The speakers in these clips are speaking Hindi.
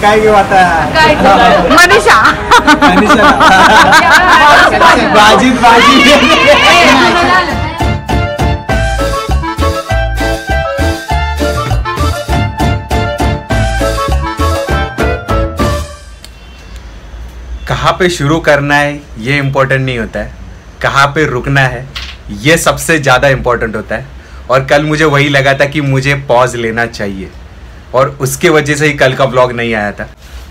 काय घेऊ आता मनीषा भाजी कहाँ पे शुरू करना है ये इम्पोर्टेंट नहीं होता है, कहाँ पे रुकना है ये सबसे ज़्यादा इम्पोर्टेंट होता है। और कल मुझे वही लगा था कि मुझे पॉज लेना चाहिए और उसके वजह से ही कल का व्लॉग नहीं आया था।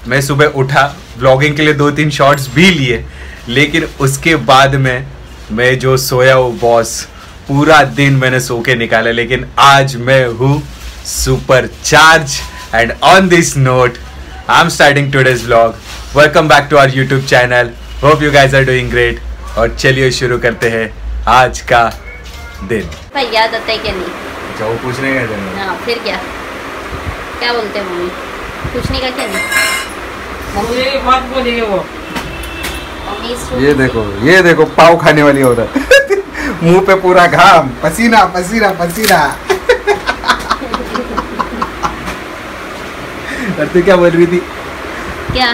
मैं सुबह उठा, व्लॉगिंग के लिए 2-3 शॉट्स भी लिए, लेकिन उसके बाद में मैं जो सोया हूँ बॉस, पूरा दिन मैंने सो के निकाला। लेकिन आज मैं हूँ super charge and on this note I am starting today's vlog. Welcome back to our YouTube channel, hope you guys are doing great. और चलिए शुरू करते हैं आज का दिन। भाई याद आता है क्या नहीं? जो पूछने गए थे हाँ फिर क्या बोलते हैं मम्मी? पूछने का क्या नहीं? मुझे बात बोलेंगे वो। ये देखो पाव खाने वाली औरत मुंह पे पूरा घाम, पसीना पसीना पसीना। और तू क्या बोल रही थी? क्या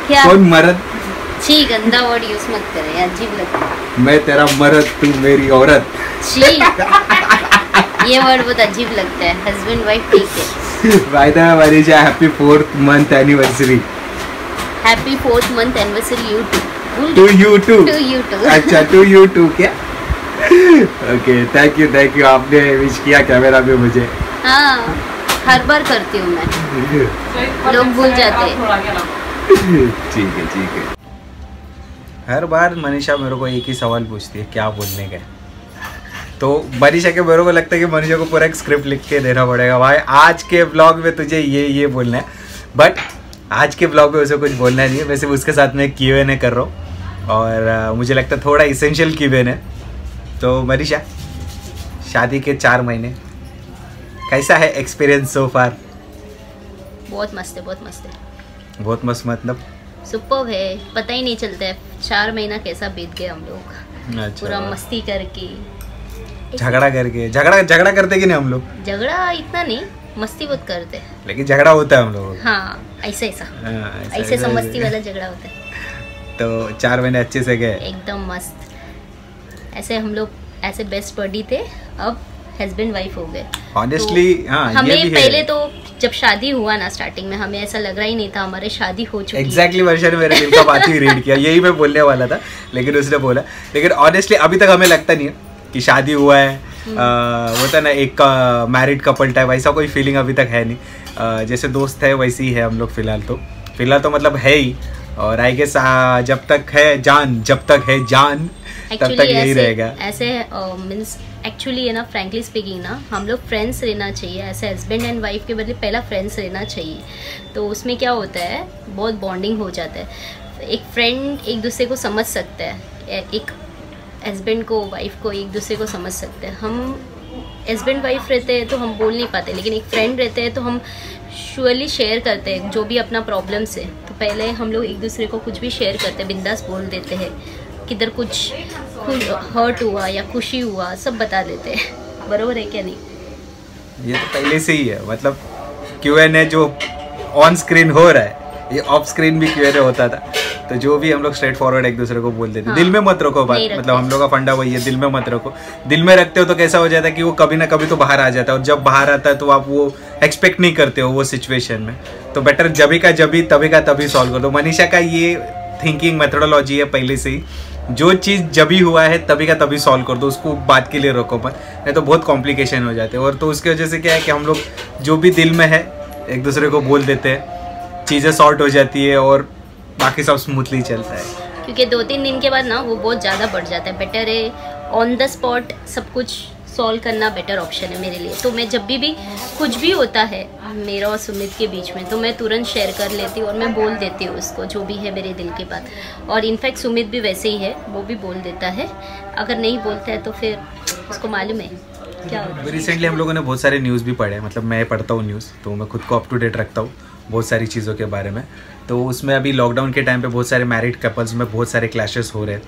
क्या? कौन मर्द? छी, गंदा वर्ड यूज मत करे यार, अजीब लगता है। मैं तेरा मर्द, तू मेरी औरत। छी, ये वर्ड बहुत अजीब लगता है। हस्बैंड वाइफ ठीक है। By the way Manisha, happy 4th month anniversary. Happy 4th month anniversary you too. To you too. To you too. अच्छा टू यू टू क्या? ओके थैंक यू, आपने विश किया कैमरा पे मुझे। हाँ हर बार करती हूँ मैं, लोग भूल जाते हैं। ठीक है। हर बार मनीषा मेरे को एक ही सवाल पूछती है, क्या बोलने का है। तो मनीषा के मेरे को लगता है कि मनीषा को पूरा एक स्क्रिप्ट लिख के देना पड़ेगा, भाई आज के ब्लॉग में तुझे ये बोलना है। बट आज के ब्लॉग में उसे कुछ बोलना नहीं है, मैं सिर्फ उसके साथ में Q&A कर रहा हूँ और मुझे लगता है थोड़ा इसेंशियल Q&A है। तो मनीषा, शादी के 4 महीने कैसा है एक्सपीरियंस सो फार? बहुत मस्त है, बहुत मस्त है। बहुत मस्त मतलब सुपर्ब है, पता ही नहीं चलता है 4 महीना कैसा बीत गया हम लोग। अच्छा, पूरा मस्ती करके, झगड़ा करते कि नहीं हम लोग? झगड़ा इतना नहीं, मस्ती बहुत करते हैं, लेकिन झगड़ा होता है हम लोग। हाँ ऐसा ऐसा मस्ती वाला झगड़ा होता है। तो 4 महीने अच्छे से गए एकदम मस्त। ऐसे हम लोग ऐसे बेस्ट बडी थे, अब हस्बैंड वाइफ हो गए। ऑनेस्टली तो हाँ, हमें ये भी पहले है। तो जब शादी हुआ ना, स्टार्टिंग में हमें ऐसा लग रहा ही नहीं था हमारे शादी हो चुकी है। एग्जैक्टली वर्षन मेरे दिल का बात ही रीड किया, यही मैं बोलने वाला था, लेकिन उसने बोला। लेकिन ऑनेस्टली अभी तक हमें लगता नहीं है कि शादी हुआ है। वो था ना एक मैरिड कपल टाइप, ऐसा कोई फीलिंग अभी तक है नहीं। जैसे दोस्त है वैसे ही है हम लोग फिलहाल तो मतलब है ही। और आई गेस जब तक है जान तब तक यही रहेगा। ऐसे मीन्स एक्चुअली है ना, फ्रैंकली स्पीकिंग ना, हम लोग फ्रेंड्स रहना चाहिए। ऐसे हस्बैंड एंड वाइफ के बदले पहला फ्रेंड्स रहना चाहिए। तो उसमें क्या होता है, बहुत बॉन्डिंग हो जाता है। एक फ्रेंड एक दूसरे को समझ सकता है, एक हस्बैंड को वाइफ को एक दूसरे को समझ सकते हैं। हम हस्बैंड वाइफ रहते हैं तो हम बोल नहीं पाते, लेकिन एक फ्रेंड रहते हैं तो हम श्योरली शेयर करते हैं जो भी अपना प्रॉब्लम्स है। तो पहले हम लोग एक दूसरे को कुछ भी शेयर करते हैं, बिंदास बोल देते हैं, किधर कुछ हर्ट हुआ या खुशी हुआ सब बता देते हैं। बरोबर है क्या नहीं? ये तो पहले से ही है, मतलब Q&A जो ऑन स्क्रीन हो रहा है, ये ऑफ स्क्रीन भी Q&A होता था। तो जो भी हम लोग स्ट्रेट फॉरवर्ड एक दूसरे को बोल देते। हाँ, दिल में मत रखो बात, मतलब हम लोग का फंडा वही है, दिल में मत रखो। दिल में रखते हो तो कैसा हो जाता है कि वो कभी ना कभी तो बाहर आ जाता है, और जब बाहर आता है तो आप वो एक्सपेक्ट नहीं करते हो वो सिचुएशन में। तो बेटर तभी का तभी सॉल्व कर दो। मनीषा का ये थिंकिंग मेथोडोलॉजी है पहले से ही, जो चीज़ जब ही हुआ है तभी का तभी सॉल्व कर दो, उसको बात के लिए रखो मत, नहीं तो बहुत कॉम्प्लिकेशन हो जाते हैं। और तो उसकी वजह से क्या है कि हम लोग जो भी दिल में है एक दूसरे को बोल देते हैं, चीज़ें सॉर्ट हो जाती है और बाकी सब स्मूथली चलता है। क्योंकि 2-3 दिन के बाद ना वो बहुत ज़्यादा बढ़ जाता है। बेटर है ऑन द स्पॉट सब कुछ सॉल्व करना, बेटर ऑप्शन है मेरे लिए। तो मैं जब भी कुछ भी होता है मेरा और सुमित के बीच में, तो मैं तुरंत शेयर कर लेती हूँ और मैं बोल देती हूँ उसको जो भी है मेरे दिल की बात। और इनफैक्ट सुमित भी वैसे ही है, वो भी बोल देता है। अगर नहीं बोलता है तो फिर उसको मालूम है क्या होता है। रिसेंटली हम लोगों ने बहुत सारे न्यूज़ भी पढ़े, मतलब मैं पढ़ता हूँ न्यूज़, तो मैं खुद को अप टू डेट रखता हूँ बहुत सारी चीज़ों के बारे में। तो उसमें अभी लॉकडाउन के टाइम पे बहुत सारे मैरिड कपल्स में बहुत सारे क्लैशेस हो रहे हैं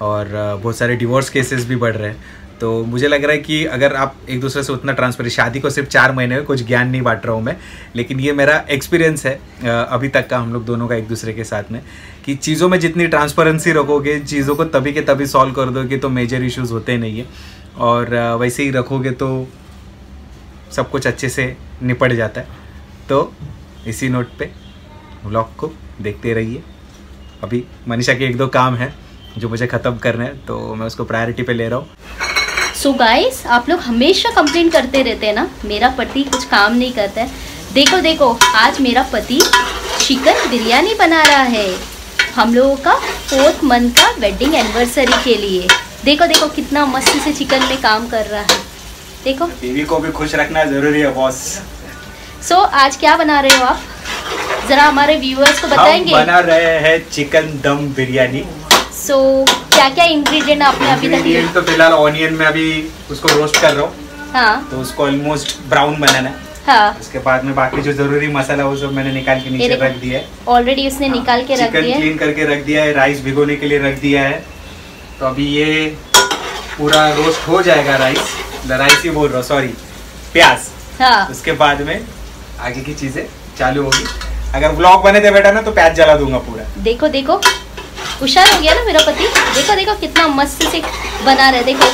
और बहुत सारे डिवोर्स केसेस भी बढ़ रहे हैं। तो मुझे लग रहा है कि अगर आप एक दूसरे से उतना ट्रांसपेरेंट, शादी को सिर्फ 4 महीने में, कुछ ज्ञान नहीं बांट रहा हूँ मैं, लेकिन ये मेरा एक्सपीरियंस है अभी तक का हम लोग दोनों का एक दूसरे के साथ में, कि चीज़ों में जितनी ट्रांसपेरेंसी रखोगे, चीज़ों को तभी के तभी सॉल्व कर दोगे तो मेजर इश्यूज होते नहीं है, और वैसे ही रखोगे तो सब कुछ अच्छे से निपट जाता है। तो इसी नोट पे व्लॉग को देखते रहिए। अभी मनीषा के 1-2 काम है जो मुझे ख़त्म करना है, तो मैं उसको प्रायोरिटी पे ले रहा हूँ। सो गाइस, आप लोग हमेशा कंप्लेंट करते रहते हैं ना मेरा पति कुछ काम नहीं करता है। देखो देखो, आज मेरा पति चिकन बिरयानी बना रहा है हम लोगों का 4th मंथ का वेडिंग एनिवर्सरी के लिए। देखो देखो कितना मस्ती से चिकन में काम कर रहा है। देखो, बीवी को भी खुश रखना जरूरी है बॉस। सो आज क्या बना रहे हो आप, जरा हमारे व्यूअर्स को बताएंगे? हम बना रहे हैं चिकन दम बिरयानी। सो क्या क्या इंग्रेडिएंट आपने अभी तक? इंग्रेडिएंट तो फिलहाल ऑनियन में अभी उसको रोस्ट कर रहा हूँ। हाँ, तो उसको ऑलमोस्ट ब्राउन बनाना है। हाँ, उसके बाद में बाकी जो जरूरी मसाला वो सब मैंने निकाल के नीचे रख दिया है। ऑलरेडी उसने निकाल के रख दिया है। चिकन क्लीन करके रख दिया है, राइस भिगोने के लिए रख दिया है। तो अभी ये पूरा रोस्ट हो जाएगा, राइस ही बोल रहा हूँ, सॉरी, प्याज। हाँ, उसके बाद में आगे की चीजें चालू होगी। अगर व्लॉग बने थे बेटा ना तो प्याज जला दूंगा पूरा। देखो देखो, होशियार हो गया ना मेरा पति। देखो देखो कितना मस्त से बना रहे। देखो,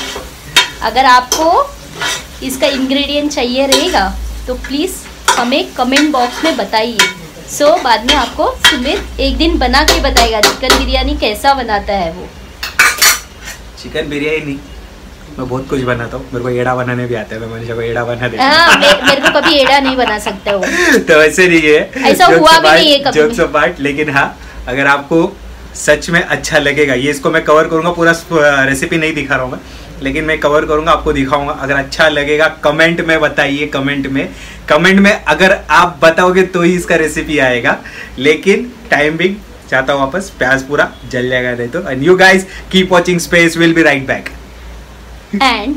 अगर आपको इसका इंग्रेडिएंट चाहिए रहेगा तो प्लीज़ हमें कमेंट बॉक्स में बताइए। सो बाद में आपको सुमित एक दिन बना के बताएगा चिकन बिरयानी कैसा बनाता है वो। चिकन बिरयानी मैं बहुत कुछ बनाता हूँ, मेरे को एड़ा बनाने भी आता है। मैं मनीषा को एड़ा बना देता हूँ। हाँ, मेरे को कभी एड़ा नहीं बना सकते हो। तो वैसे नहीं है, ऐसा हुआ भी नहीं है कभी। जोक्स अपार्ट, लेकिन हाँ, अगर आपको सच में अच्छा लगेगा, ये इसको मैं कवर करूंगा, पूरा रेसिपी नहीं दिखा रहा हूँ मैं, लेकिन मैं कवर करूंगा, आपको दिखाऊंगा। अगर अच्छा लगेगा कमेंट में बताइए, कमेंट में अगर आप बताओगे तो ही इसका रेसिपी आएगा। लेकिन टाइम बिंग चाहता हूँ वापस, प्याज पूरा जल जाएगा नहीं तो। And you guys keep watching space, will be right back. And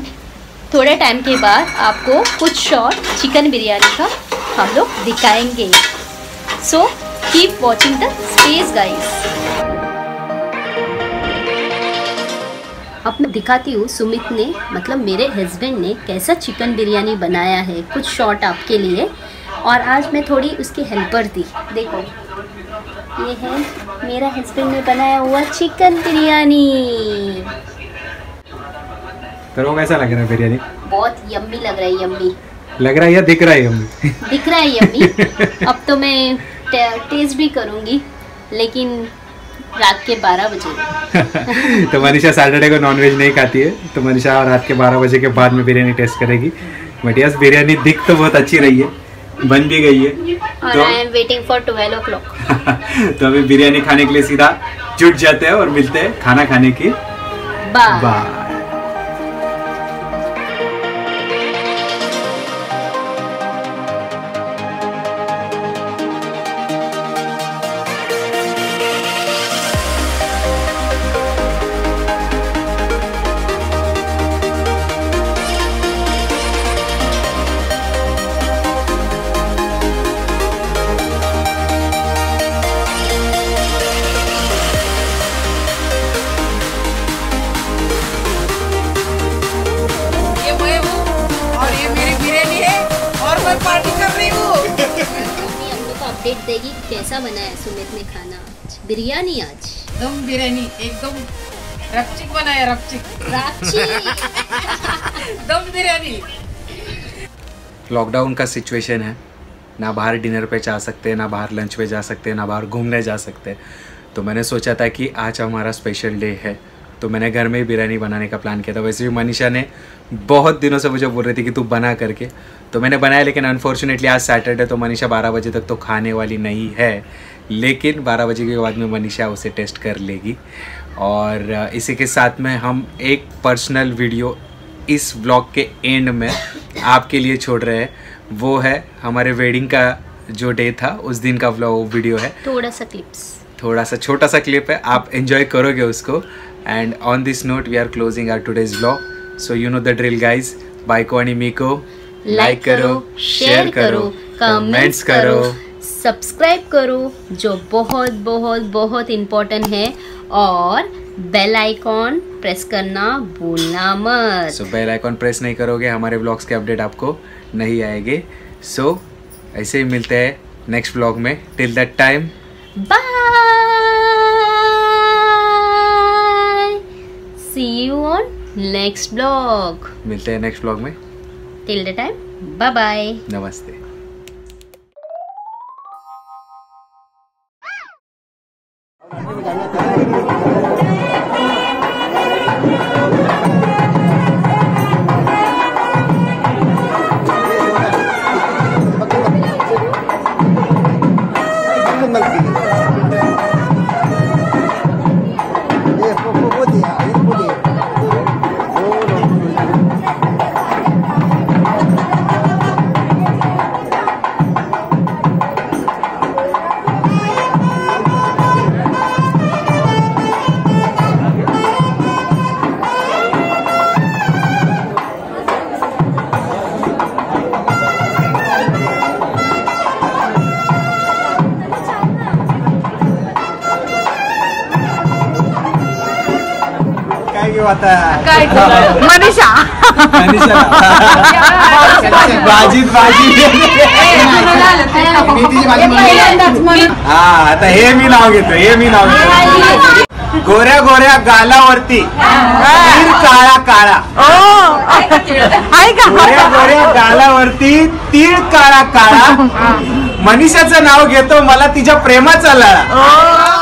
थोड़े टाइम के बाद आपको कुछ शॉट चिकन बिरयानी का हम लोग दिखाएंगे। So keep watching the space guys. अब मैं दिखाती हूँ सुमित ने, मतलब मेरे हस्बैंड ने कैसा चिकन बिरयानी बनाया है। कुछ शॉट आपके लिए, और आज मैं थोड़ी उसकी हेल्पर थी। देखो, ये है मेरा हस्बैंड ने बनाया हुआ चिकन बिरयानी। तो कैसा लग रहा है बिरयानी? बहुत यम्मी लग रहा है। यम्मी लग रहा है या दिख रहा है यम्मी? दिख रहा है यम्मी। अब तो मैं टेस्ट भी करूँगी, लेकिन रात के 12 बजे। तो मनीषा सैटरडे को नॉनवेज नहीं खाती है, तो मनीषा रात के 12 बजे के बाद में बिरयानी टेस्ट करेगी। बट यस, बिरयानी दिख तो बहुत अच्छी रही है, बन भी गई है। और I am waiting for 12 o'clock। तो अभी बिरयानी खाने के लिए सीधा जुट जाते हैं और मिलते हैं खाना खाने की बाय। पार्टी कर रही हूँ। मम्मी हम लोग को अपडेट देगी कैसा बना है सुमित ने खाना। बिरयानी आज दम बिरयानी एकदम रपचिक बनाया, रपचिक दम बिरयानी। लॉकडाउन का सिचुएशन है, ना बाहर डिनर पे जा सकते, ना बाहर लंच पे जा सकते, ना बाहर घूमने जा सकते। तो मैंने सोचा था कि आज हमारा स्पेशल डे है, तो मैंने घर में ही बिरयानी बनाने का प्लान किया था। वैसे भी मनीषा ने बहुत दिनों से मुझे बोल रही थी कि तू बना करके, तो मैंने बनाया। लेकिन अनफॉर्चुनेटली आज सैटरडे, तो मनीषा 12 बजे तक तो खाने वाली नहीं है, लेकिन 12 बजे के बाद में मनीषा उसे टेस्ट कर लेगी। और इसी के साथ में हम एक पर्सनल वीडियो इस व्लॉग के एंड में आपके लिए छोड़ रहे हैं। वो है हमारे वेडिंग का जो डे था, उस दिन का व्लॉग वीडियो है। थोड़ा सा छोटा सा क्लिप है, आप एंजॉय करोगे उसको। And on this note we are closing our today's vlog. So you know the drill guys. बाइको आणि मीको लाइक करो, शेयर करो, कमेंट्स करो, सब्सक्राइब करो, जो बहुत बहुत बहुत इम्पोर्टेंट है, और बेल आइकॉन प्रेस करना भूलना मत। सो बेल आइकॉन प्रेस नहीं करोगे हमारे ब्लॉग्स के अपडेट आपको नहीं आएंगे। सो ऐसे ही मिलते हैं नेक्स्ट ब्लॉग में। Till that time bye, see you on next blog. मिलते हैं नेक्स्ट ब्लॉग में। Till the time bye bye, नमस्ते। मनीषा आता हे मी नाव घेतो, गोऱ्या गोऱ्या गालावरती तीळ काळा काळा, गोऱ्या गोऱ्या गालावरती तीळ काळा काळा, मनीषाचं नाव घेतो मला तिच्या प्रेमाचा लळा.